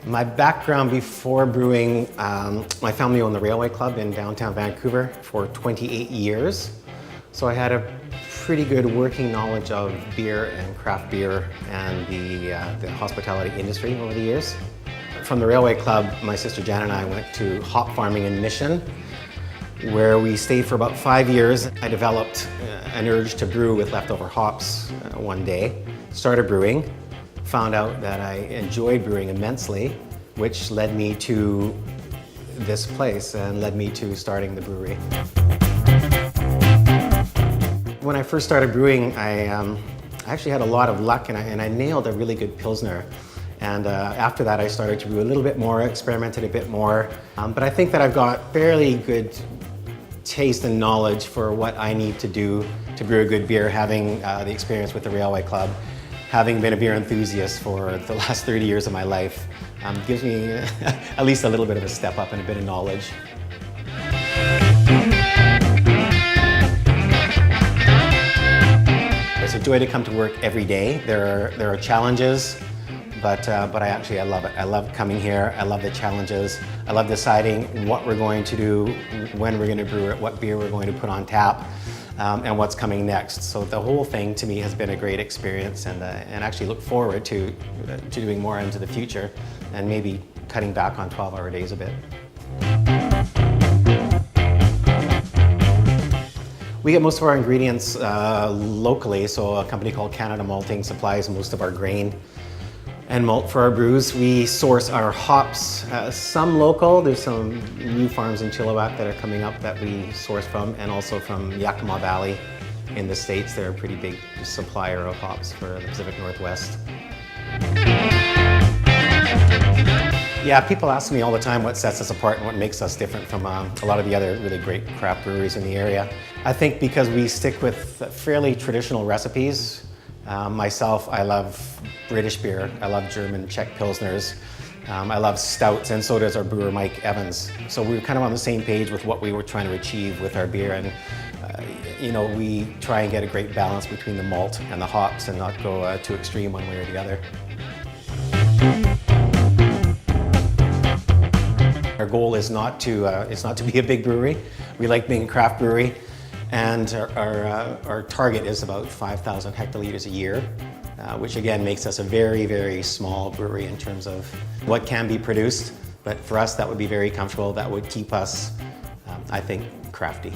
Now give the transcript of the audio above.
My background before brewing, my family owned the Railway Club in downtown Vancouver for 28 years. So I had a pretty good working knowledge of beer and craft beer and the hospitality industry over the years. From the Railway Club, my sister Jan and I went to hop farming in Mission, where we stayed for about 5 years. I developed an urge to brew with leftover hops one day, started brewing, found out that I enjoyed brewing immensely, which led me to this place and led me to starting the brewery. When I first started brewing, I actually had a lot of luck and I nailed a really good Pilsner. And after that, I started to brew a little bit more, experimented a bit more. But I think that I've got fairly good taste and knowledge for what I need to do to brew a good beer, having the experience with the Railway Club. Having been a beer enthusiast for the last 30 years of my life gives me at least a little bit of a step up and a bit of knowledge. It's a joy to come to work every day. There are challenges, but I love it. I love coming here. I love the challenges. I love deciding what we're going to do, when we're going to brew it, what beer we're going to put on tap. And what's coming next. So the whole thing to me has been a great experience, and actually look forward to doing more into the future and maybe cutting back on 12-hour days a bit. We get most of our ingredients locally, so a company called Canada Malting supplies most of our grain and malt for our brews. We source our hops, some local. There's some new farms in Chilliwack that are coming up that we source from, and also from Yakima Valley in the States. They're a pretty big supplier of hops for the Pacific Northwest. Yeah, people ask me all the time what sets us apart and what makes us different from a lot of the other really great craft breweries in the area. I think because we stick with fairly traditional recipes. Myself, I love British beer. I love German, Czech Pilsners. I love stouts, and so does our brewer, Mike Evans. So we were kind of on the same page with what we were trying to achieve with our beer. And, we try and get a great balance between the malt and the hops and not go too extreme one way or the other. Our goal is not to be a big brewery. We like being a craft brewery. And our target is about 5,000 hectoliters a year, which again makes us a very, very small brewery in terms of what can be produced. But for us, that would be very comfortable. That would keep us, I think, crafty.